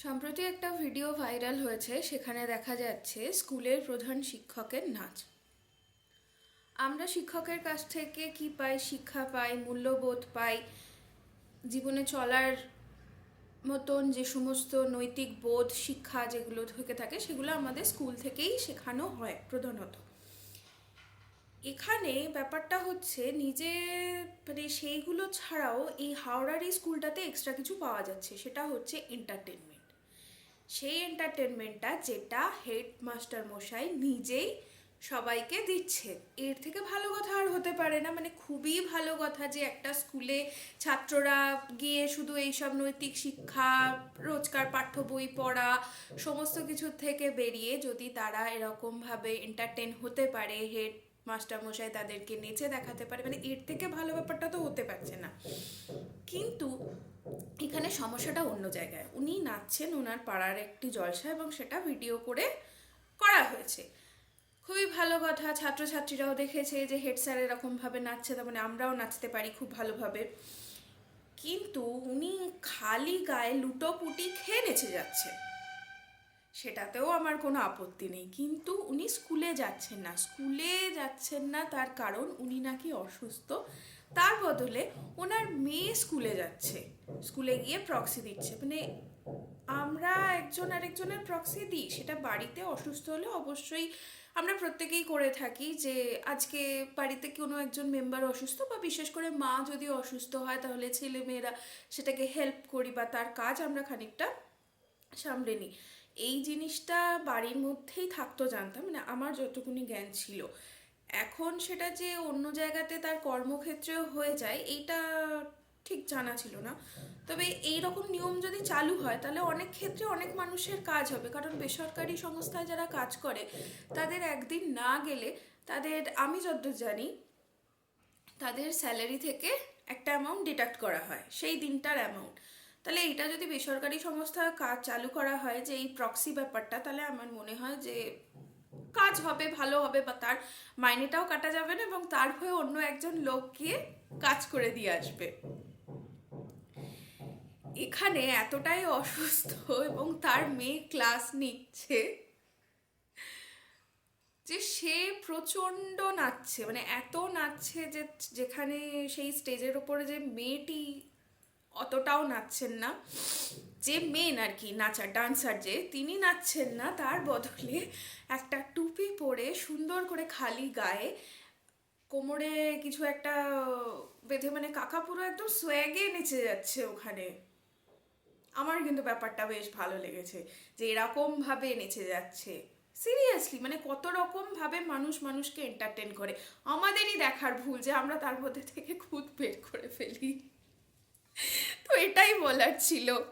সম্প্রতি একটা video viral হয়েছে, সেখানে দেখা যাচ্ছে স্কুলের প্রধান শিক্ষকের নাচ। আমরা শিক্ষকের কাছ থেকে কি পাই? শিক্ষা পাই, মূল্যবোধ পাই, জীবনে চলার মতন যে সমস্ত নৈতিক বোধ শিক্ষা যেগুলো থেকে থাকে সেগুলো আমাদের স্কুল থেকেই শেখানো হয় প্রধানত। এখানে ব্যাপারটা হচ্ছে নিজে মানে সেইগুলো ছাড়াও এই হাওড়ার এই স্কুলটাতে এক্সট্রা কিছু পাওয়া যাচ্ছে, সেটা হচ্ছে এন্টারটেনমেন্ট। সেই এন্টারটেনমেন্টটা যেটা হেডমাস্টার মশাই নিজেই সবাইকে দিচ্ছে, এর থেকে ভালো কথা আর হতে পারে না। মানে খুবই ভালো কথা যে একটা স্কুলে ছাত্ররা গিয়ে শুধু এইসব নৈতিক শিক্ষা, রোজকার পাঠ্য বই পড়া, সমস্ত কিছুর থেকে বেরিয়ে যদি তারা এরকমভাবে এন্টারটেন হতে পারে, হেড মাস্টার মশাই তাদেরকে নেচে দেখাতে পারে, মানে এর থেকে ভালো ব্যাপারটা তো হতে পারছে না। কিন্তু এখানে সমস্যাটা অন্য জায়গায়। উনি নাচছেন ওনার পাড়ার একটি জলসা এবং সেটা ভিডিও করে করা হয়েছে। খুবই ভালো কথা, ছাত্রছাত্রীরাও দেখেছে যে হেড স্যার এরকমভাবে নাচছে, তার মানে আমরাও নাচতে পারি খুব ভালোভাবে। কিন্তু উনি খালি গায়ে লুটোপুটি খেয়ে নেচে যাচ্ছে, সেটাতেও আমার কোনো আপত্তি নেই। কিন্তু উনি স্কুলে যাচ্ছেন না তার কারণ উনি নাকি অসুস্থ। তার বদলে ওনার মেয়ে স্কুলে যাচ্ছে, স্কুলে গিয়ে প্রক্সি দিচ্ছে। মানে আমরা একজন আরেকজনের প্রক্সি দিই, সেটা বাড়িতে অসুস্থ হলে অবশ্যই আমরা প্রত্যেকেই করে থাকি, যে আজকে বাড়িতে কোনো একজন মেম্বার অসুস্থ বা বিশেষ করে মা যদি অসুস্থ হয় তাহলে ছেলে মেয়েরা সেটাকে হেল্প করি বা তার কাজ আমরা খানিকটা সামলে নিই। এই জিনিসটা বাড়ির মধ্যেই থাকতো জানতাম, মানে আমার যতটুকুনি জ্ঞান ছিল। এখন সেটা যে অন্য জায়গাতে তার কর্মক্ষেত্রেও হয়ে যায় এইটা ঠিক জানা ছিল না। তবে এই রকম নিয়ম যদি চালু হয় তাহলে অনেক ক্ষেত্রে অনেক মানুষের কাজ হবে, কারণ বেসরকারি সংস্থায় যারা কাজ করে তাদের একদিন না গেলে তাদের, আমি যতদূর জানি, তাদের স্যালারি থেকে একটা অ্যামাউন্ট ডিডাক্ট করা হয় সেই দিনটার অ্যামাউন্ট। তাহলে এটা যদি বেসরকারি সংস্থা কাজ চালু করা হয় যে এই প্রক্সি ব্যাপারটা, তাহলে আমার মনে হয় যে কাজ হবে, ভালো হবে, বা তার মাইনেটাও কাটা যাবে না এবং তার হয়ে অন্য একজন লোক গিয়ে কাজ করে দিয়ে আসবে। এখানে এতটাই অসুস্থ এবং তার মেয়ে ক্লাস নিচ্ছে যে সে প্রচণ্ড নাচছে, মানে এত নাচছে যে যেখানে সেই স্টেজের ওপরে যে মেয়েটি অতটাও নাচছেন না, যে মেন আর কি নাচার ডান্সার যে তিনি নাচছেন না, তার বদলে একটা টুপি পরে সুন্দর করে খালি গায়ে কোমরে কিছু একটা বেঁধে, মানে কাকা পুরো একদম সোয়াগে নেচে যাচ্ছে ওখানে। আমার কিন্তু ব্যাপারটা বেশ ভালো লেগেছে যে এরকম ভাবে নেচে যাচ্ছে। সিরিয়াসলি, মানে কত রকম ভাবে মানুষ মানুষকে এন্টারটেন করে, আমাদেরই দেখার ভুল যে আমরা তার মধ্যে থেকে খুদ বের করে ফেলি। তো এটাই বলার ছিল।